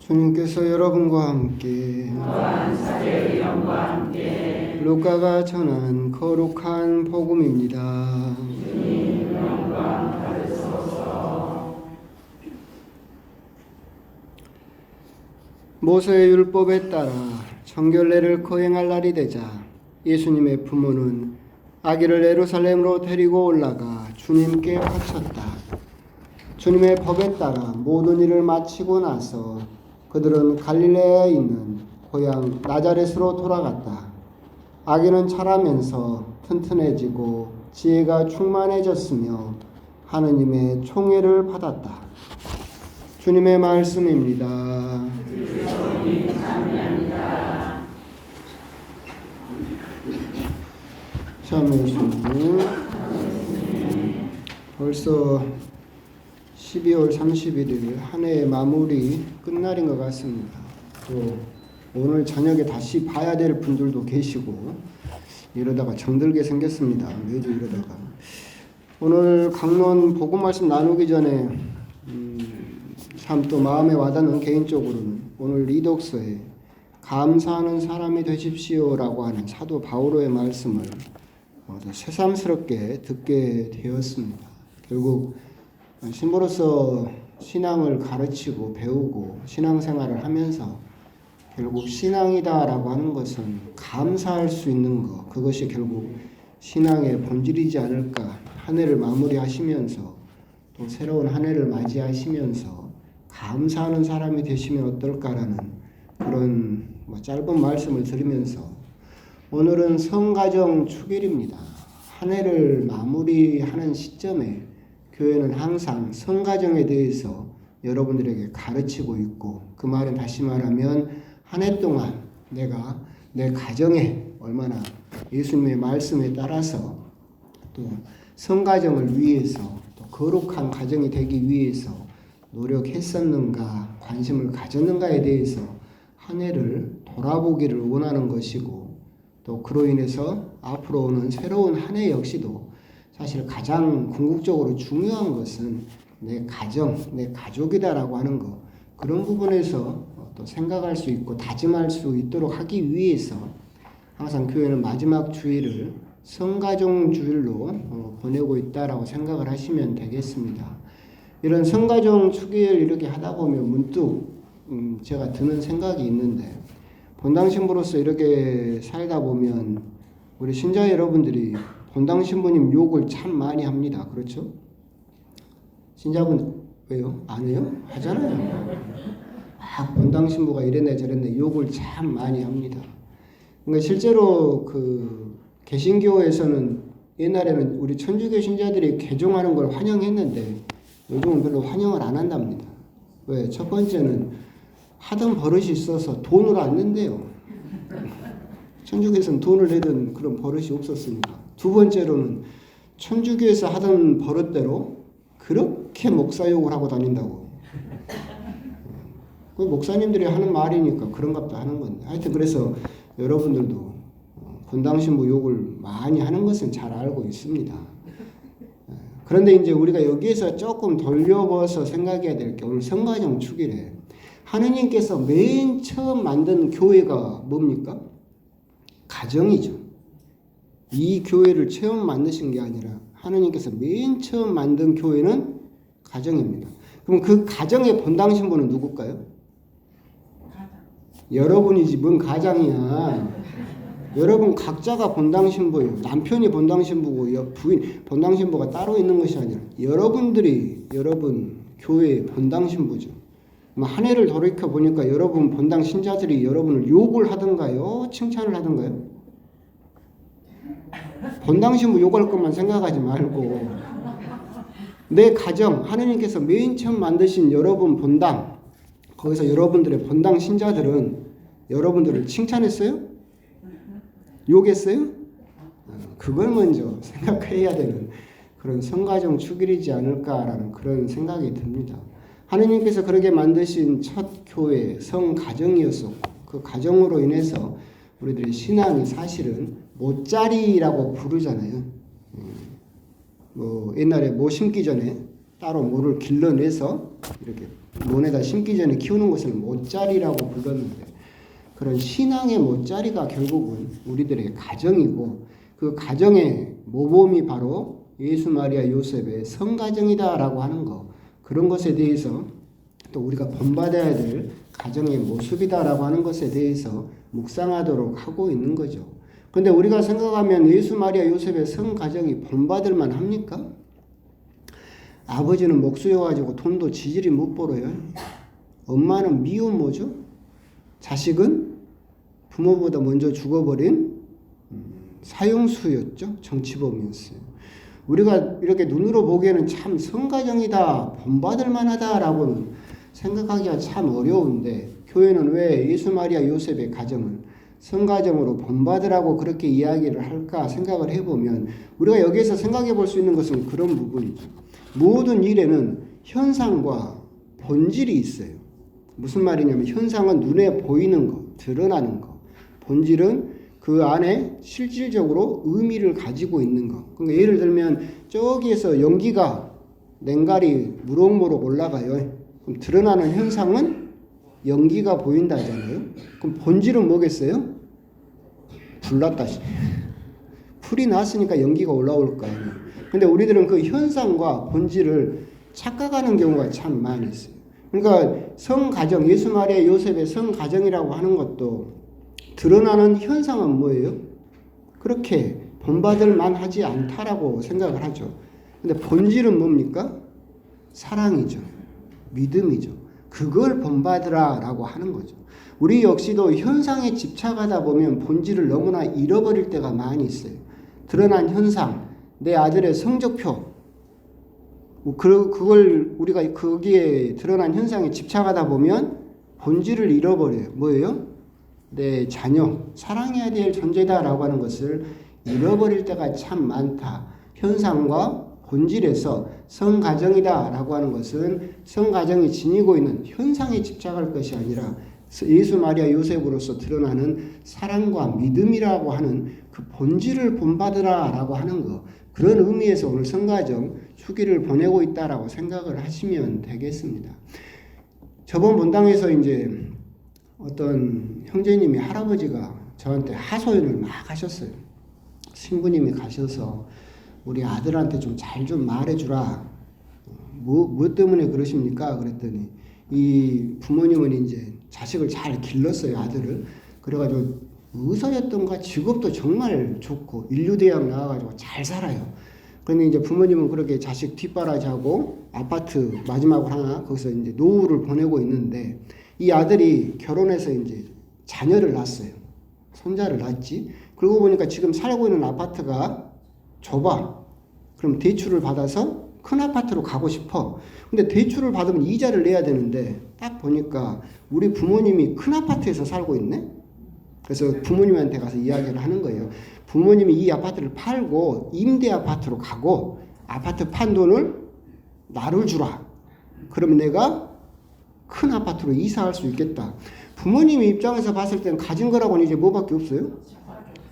주님께서 여러분과 함께 또한 사제의 영과 함께 루카가 전한 거룩한 복음입니다. 주님 영광 받으소서. 모세의 율법에 따라 정결례를 거행할 날이 되자 예수님의 부모는 아기를 예루살렘으로 데리고 올라가 주님께 바쳤다. 주님의 법에 따라 모든 일을 마치고 나서 그들은 갈릴레아에 있는 고향 나자렛으로 돌아갔다. 아기는 자라면서 튼튼해지고 지혜가 충만해졌으며 하느님의 총애를 받았다. 주님의 말씀입니다. 참여하시고 벌써 12월 31일 한 해의 마무리 끝날인 것 같습니다. 또 오늘 저녁에 다시 봐야 될 분들도 계시고 이러다가 정들게 생겼습니다. 매주 이러다가 오늘 강론 복음 말씀 나누기 전에 참 또 마음에 와닿는 개인적으로는 오늘 리독서에 감사하는 사람이 되십시오라고 하는 사도 바오로의 말씀을 새삼스럽게 듣게 되었습니다. 결국 신부로서 신앙을 가르치고 배우고 신앙생활을 하면서 결국 신앙이다라고 하는 것은 감사할 수 있는 것, 그것이 결국 신앙의 본질이지 않을까. 한 해를 마무리하시면서 또 새로운 한 해를 맞이하시면서 감사하는 사람이 되시면 어떨까라는 그런 짧은 말씀을 드리면서 오늘은 성가정 축일입니다. 한 해를 마무리하는 시점에 교회는 항상 성가정에 대해서 여러분들에게 가르치고 있고, 그 말은 다시 말하면 한 해 동안 내가 내 가정에 얼마나 예수님의 말씀에 따라서 또 성가정을 위해서 또 거룩한 가정이 되기 위해서 노력했었는가, 관심을 가졌는가에 대해서 한 해를 돌아보기를 원하는 것이고, 또 그로 인해서 앞으로 오는 새로운 한 해 역시도 사실 가장 궁극적으로 중요한 것은 내 가정, 내 가족이다라고 하는 것, 그런 부분에서 또 생각할 수 있고 다짐할 수 있도록 하기 위해서 항상 교회는 마지막 주일을 성가정 주일로 보내고 있다라고 생각을 하시면 되겠습니다. 이런 성가정 축일 이렇게 하다 보면 문득 제가 드는 생각이 있는데, 본당 신부로서 이렇게 살다 보면 우리 신자 여러분들이 본당 신부님 욕을 참 많이 합니다. 그렇죠? 신자분 왜요? 안 해요? 하잖아요. 본당 신부가 이랬네 저랬네 욕을 참 많이 합니다. 그러니까 실제로 그 개신교에서는 옛날에는 우리 천주교 신자들이 개종하는 걸 환영했는데 요즘은 별로 환영을 안 한답니다. 왜? 첫 번째는 하던 버릇이 있어서 돈을 안 낸대요. 천주교에서는 돈을 내던 그런 버릇이 없었으니까. 두 번째로는 천주교에서 하던 버릇대로 그렇게 목사욕을 하고 다닌다고. 그 목사님들이 하는 말이니까 그런갑다 하는 건데. 하여튼 그래서 여러분들도 본당신부 욕을 많이 하는 것은 잘 알고 있습니다. 그런데 이제 우리가 여기에서 조금 돌려봐서 생각해야 될 게 오늘 성가정 축일에 하느님께서 맨 처음 만든 교회가 뭡니까? 가정이죠. 이 교회를 처음 만드신 게 아니라 하느님께서 맨 처음 만든 교회는 가정입니다. 그럼 그 가정의 본당 신부는 누굴까요? 여러분이지 뭔 가장이야. 여러분 각자가 본당 신부예요. 남편이 본당 신부고 부인 본당 신부가 따로 있는 것이 아니라 여러분들이 여러분 교회의 본당 신부죠. 한 해를 돌이켜 보니까 여러분 본당 신자들이 여러분을 욕을 하던가요? 칭찬을 하던가요? 본당 신부 욕할 것만 생각하지 말고 내 가정, 하느님께서 맨 처음 만드신 여러분 본당, 거기서 여러분들의 본당 신자들은 여러분들을 칭찬했어요? 욕했어요? 그걸 먼저 생각해야 되는 그런 성가정 축일이지 않을까라는 그런 생각이 듭니다. 하느님께서 그렇게 만드신 첫 교회 성가정이었었고, 그 가정으로 인해서 우리들의 신앙이 사실은 모짜리라고 부르잖아요. 옛날에 모 심기 전에 따로 모를 길러내서 이렇게 논에다 심기 전에 키우는 것을 못자리라고 불렀는데 그런 신앙의 못자리가 결국은 우리들의 가정이고 그 가정의 모범이 바로 예수 마리아 요셉의 성가정이다라고 하는 거 그런 것에 대해서 또 우리가 본받아야 될 가정의 모습이다라고 하는 것에 대해서 묵상하도록 하고 있는 거죠. 그런데 우리가 생각하면 예수 마리아 요셉의 성가정이 본받을 만합니까? 아버지는 목수여가지고 돈도 지질이 못 벌어요. 엄마는 미혼모죠. 자식은 부모보다 먼저 죽어버린 사형수였죠. 정치범이었어요. 우리가 이렇게 눈으로 보기에는 참 성가정이다, 본받을 만하다라고는 생각하기가 참 어려운데 교회는 왜 예수 마리아 요셉의 가정을 성가정으로 본받으라고 그렇게 이야기를 할까 생각을 해보면 우리가 여기에서 생각해 볼 수 있는 것은 그런 부분이죠. 모든 일에는 현상과 본질이 있어요. 무슨 말이냐면 현상은 눈에 보이는 거, 드러나는 거. 본질은 그 안에 실질적으로 의미를 가지고 있는 거. 그러니까 예를 들면 저기에서 연기가 냉갈이 무럭무럭 올라가요. 그럼 드러나는 현상은 연기가 보인다잖아요. 그럼 본질은 뭐겠어요? 불났다. 풀이 났으니까 연기가 올라올 거 아니에요. 근데 우리들은 그 현상과 본질을 착각하는 경우가 참 많이 있어요. 그러니까 성가정, 예수 마리아 요셉의 성가정이라고 하는 것도 드러나는 현상은 뭐예요? 그렇게 본받을 만하지 않다라고 생각을 하죠. 근데 본질은 뭡니까? 사랑이죠. 믿음이죠. 그걸 본받으라라고 하는 거죠. 우리 역시도 현상에 집착하다 보면 본질을 너무나 잃어버릴 때가 많이 있어요. 드러난 현상, 내 아들의 성적표, 그걸 우리가 거기에 드러난 현상에 집착하다 보면 본질을 잃어버려요. 뭐예요? 내 자녀, 사랑해야 될 존재다라고 하는 것을 잃어버릴 때가 참 많다. 현상과 본질에서 성가정이다라고 하는 것은 성가정이 지니고 있는 현상에 집착할 것이 아니라 예수 마리아 요셉으로서 드러나는 사랑과 믿음이라고 하는 그 본질을 본받으라라고 하는 것. 그런 의미에서 오늘 성가정 주기를 보내고 있다라고 생각을 하시면 되겠습니다. 저번 본당에서 이제 어떤 형제님이 할아버지가 저한테 하소연을 막 하셨어요. 신부님이 가셔서 우리 아들한테 좀 잘 좀 말해주라. 뭐 때문에 그러십니까? 그랬더니 이 부모님은 이제 자식을 잘 길렀어요, 아들을. 그래가지고 의사였던가 직업도 정말 좋고 인류대학 나와가지고 잘 살아요. 그런데 이제 부모님은 그렇게 자식 뒷바라지하고 아파트 마지막으로 하나 거기서 이제 노후를 보내고 있는데 이 아들이 결혼해서 이제 자녀를 낳았어요. 손자를 낳았지. 그러고 보니까 지금 살고 있는 아파트가 좁아. 그럼 대출을 받아서 큰 아파트로 가고 싶어. 근데 대출을 받으면 이자를 내야 되는데 딱 보니까 우리 부모님이 큰 아파트에서 살고 있네. 그래서 부모님한테 가서 이야기를 하는 거예요. 부모님이 이 아파트를 팔고 임대 아파트로 가고 아파트 판 돈을 나를 주라. 그러면 내가 큰 아파트로 이사할 수 있겠다. 부모님 입장에서 봤을 때는 가진 거라고는 이제 뭐밖에 없어요?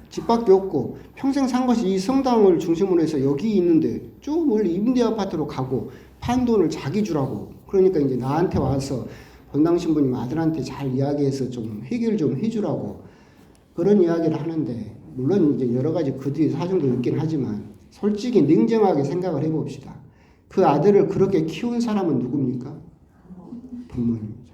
집밖에 없고 평생 산 것이 이 성당을 중심으로 해서 여기 있는데 좀 멀리 임대 아파트로 가고 판 돈을 자기 주라고. 그러니까 이제 나한테 와서 본당 신부님 아들한테 잘 이야기해서 좀 해결 좀 해주라고 그런 이야기를 하는데 물론 이제 여러 가지 그 뒤에 사정도 있긴 하지만 솔직히 냉정하게 생각을 해봅시다. 그 아들을 그렇게 키운 사람은 누굽니까? 부모님이죠.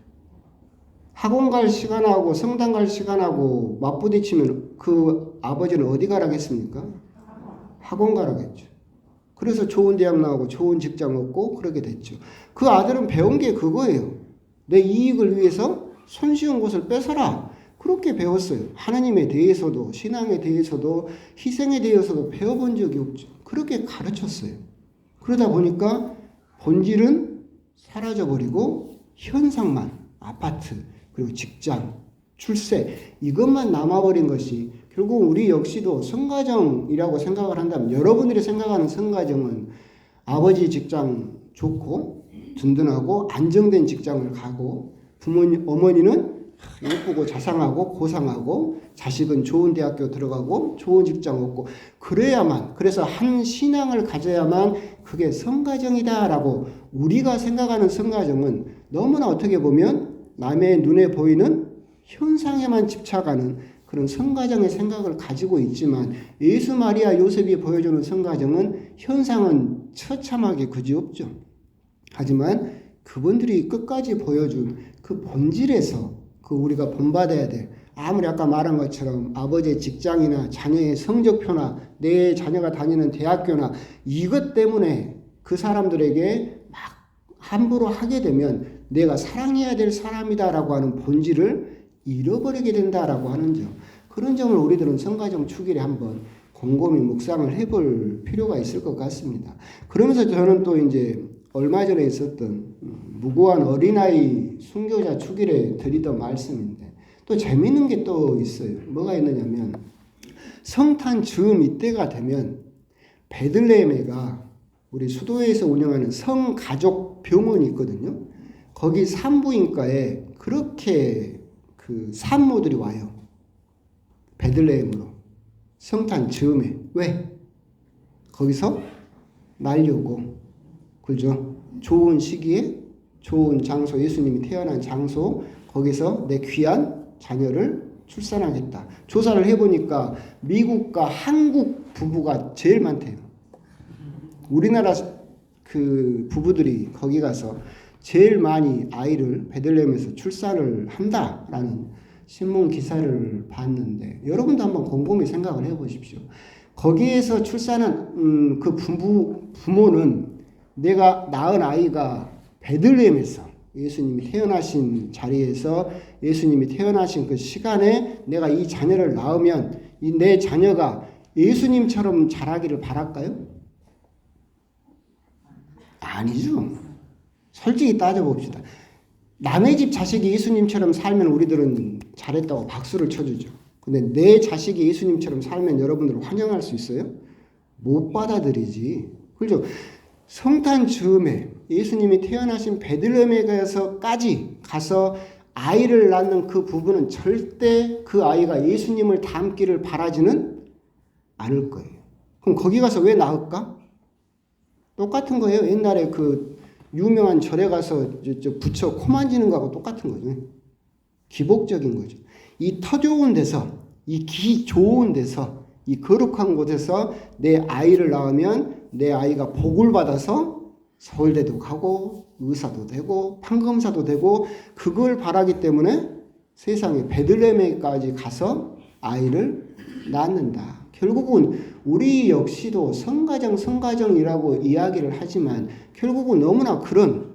학원 갈 시간하고 성당 갈 시간하고 맞부딪히면 그 아버지는 어디 가라겠습니까? 학원 가라겠죠. 그래서 좋은 대학 나오고 좋은 직장 얻고 그렇게 됐죠. 그 아들은 배운 게 그거예요. 내 이익을 위해서 손쉬운 것을 뺏어라. 그렇게 배웠어요. 하나님에 대해서도 신앙에 대해서도 희생에 대해서도 배워본 적이 없죠. 그렇게 가르쳤어요. 그러다 보니까 본질은 사라져버리고 현상만 아파트 그리고 직장 출세 이것만 남아버린 것이 결국 우리 역시도 성가정이라고 생각을 한다면 여러분들이 생각하는 성가정은 아버지 직장 좋고 든든하고 안정된 직장을 가고 부모님 어머니는 예쁘고 자상하고 고상하고 자식은 좋은 대학교 들어가고 좋은 직장 얻고 그래야만 그래서 한 신앙을 가져야만 그게 성가정이다라고 우리가 생각하는 성가정은 너무나 어떻게 보면 남의 눈에 보이는 현상에만 집착하는 그런 성가정의 생각을 가지고 있지만 예수 마리아 요셉이 보여주는 성가정은 현상은 처참하게 그지없죠. 하지만 그분들이 끝까지 보여준 그 본질에서 그 우리가 본받아야 될 아무리 아까 말한 것처럼 아버지의 직장이나 자녀의 성적표나 내 자녀가 다니는 대학교나 이것 때문에 그 사람들에게 막 함부로 하게 되면 내가 사랑해야 될 사람이다라고 하는 본질을 잃어버리게 된다라고 하는 점. 그런 점을 우리들은 성가정 축일에 한번 곰곰이 묵상을 해볼 필요가 있을 것 같습니다. 그러면서 저는 또 이제 얼마 전에 있었던 무고한 어린아이 순교자 축일에 드리던 말씀인데 또 재미있는 게 또 있어요. 뭐가 있느냐면 성탄 즈음 이때가 되면 베들레헴에가 우리 수도에서 운영하는 성가족 병원이 있거든요. 거기 산부인과에 그렇게 그 산모들이 와요. 베들레헴으로 성탄 즈음에. 왜? 거기서 날려고, 그죠? 좋은 시기에 좋은 장소, 예수님이 태어난 장소, 거기서 내 귀한 자녀를 출산하겠다. 조사를 해보니까 미국과 한국 부부가 제일 많대요. 우리나라 그 부부들이 거기 가서 제일 많이 아이를 베들레헴에서 출산을 한다라는 신문 기사를 봤는데 여러분도 한번 곰곰이 생각을 해보십시오. 거기에서 출산한 그 부모는 내가 낳은 아이가 베들레헴에서 예수님이 태어나신 자리에서 예수님이 태어나신 그 시간에 내가 이 자녀를 낳으면 이 내 자녀가 예수님처럼 자라기를 바랄까요? 아니죠. 솔직히 따져봅시다. 남의 집 자식이 예수님처럼 살면 우리들은 잘했다고 박수를 쳐주죠. 근데 내 자식이 예수님처럼 살면 여러분들은 환영할 수 있어요? 못 받아들이지. 그렇죠? 성탄 즈음에 예수님이 태어나신 베들레헴에까지 가서 아이를 낳는 그 부부는 절대 그 아이가 예수님을 닮기를 바라지는 않을 거예요. 그럼 거기 가서 왜 낳을까? 똑같은 거예요. 옛날에 그 유명한 절에 가서 부처 코 만지는 거하고 똑같은 거죠. 기복적인 거죠. 이 터 좋은 데서, 이 기 좋은 데서, 이 거룩한 곳에서 내 아이를 낳으면 내 아이가 복을 받아서 서울대도 가고 의사도 되고 판검사도 되고 그걸 바라기 때문에 세상에 베들레헴에까지 가서 아이를 낳는다. 결국은 우리 역시도 성가정이라고 이야기를 하지만 결국은 너무나 그런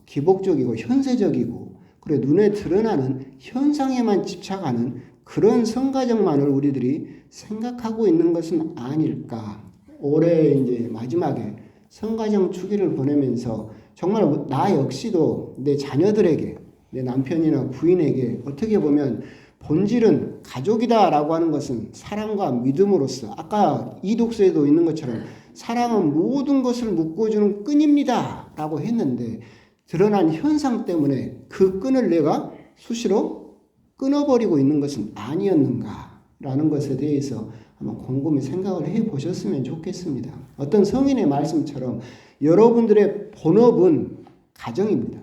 기복적이고 현세적이고 그래 눈에 드러나는 현상에만 집착하는 그런 성가정만을 우리들이 생각하고 있는 것은 아닐까. 올해 이제 마지막에 성가정 주기를 보내면서 정말 나 역시도 내 자녀들에게 내 남편이나 부인에게 어떻게 보면 본질은 가족이다라고 하는 것은 사랑과 믿음으로써 아까 이 독서에도 있는 것처럼 사랑은 모든 것을 묶어주는 끈입니다 라고 했는데 드러난 현상 때문에 그 끈을 내가 수시로 끊어버리고 있는 것은 아니었는가 라는 것에 대해서 한번 곰곰이 생각을 해보셨으면 좋겠습니다. 어떤 성인의 말씀처럼 여러분들의 본업은 가정입니다.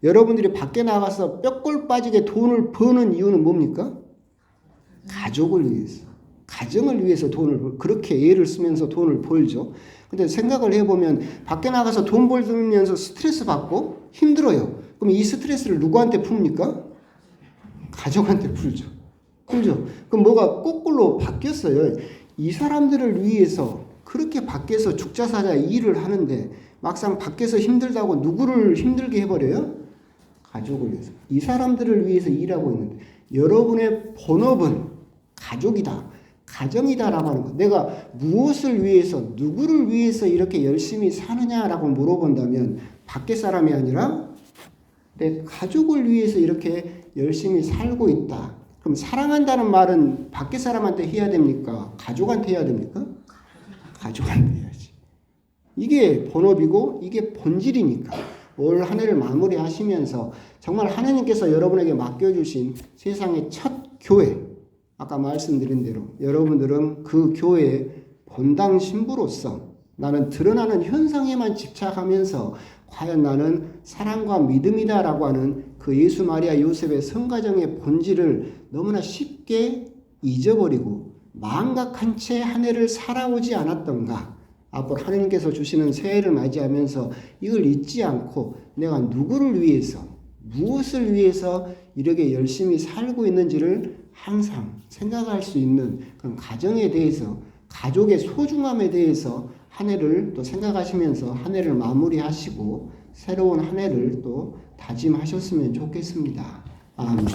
여러분들이 밖에 나가서 뼈골 빠지게 돈을 버는 이유는 뭡니까? 가족을 위해서. 가정을 위해서 그렇게 애를 쓰면서 돈을 벌죠. 근데 생각을 해보면 밖에 나가서 돈 벌면서 스트레스 받고 힘들어요. 그럼 이 스트레스를 누구한테 풉니까? 가족한테 풀죠. 그죠? 그럼 뭐가 거꾸로 바뀌었어요. 이 사람들을 위해서 그렇게 밖에서 죽자사자 일을 하는데 막상 밖에서 힘들다고 누구를 힘들게 해버려요? 가족을 위해서. 이 사람들을 위해서 일하고 있는데 여러분의 본업은 가족이다. 가정이다라고 하는 것. 내가 무엇을 위해서 누구를 위해서 이렇게 열심히 사느냐라고 물어본다면 밖에 사람이 아니라 내 가족을 위해서 이렇게 열심히 살고 있다. 그럼 사랑한다는 말은 밖에 사람한테 해야 됩니까? 가족한테 해야 됩니까? 가족한테 해야지. 이게 본업이고 이게 본질이니까. 올 한 해를 마무리하시면서 정말 하나님께서 여러분에게 맡겨주신 세상의 첫 교회, 아까 말씀드린 대로 여러분들은 그 교회의 본당 신부로서 나는 드러나는 현상에만 집착하면서 과연 나는 사랑과 믿음이다라고 하는 그 예수 마리아 요셉의 성가정의 본질을 너무나 쉽게 잊어버리고 망각한 채 한 해를 살아오지 않았던가? 앞으로 하나님께서 주시는 새해를 맞이하면서 이걸 잊지 않고 내가 누구를 위해서, 무엇을 위해서 이렇게 열심히 살고 있는지를 항상 생각할 수 있는 그런 가정에 대해서, 가족의 소중함에 대해서 한 해를 또 생각하시면서 한 해를 마무리하시고 새로운 한 해를 또 다짐하셨으면 좋겠습니다. 아멘.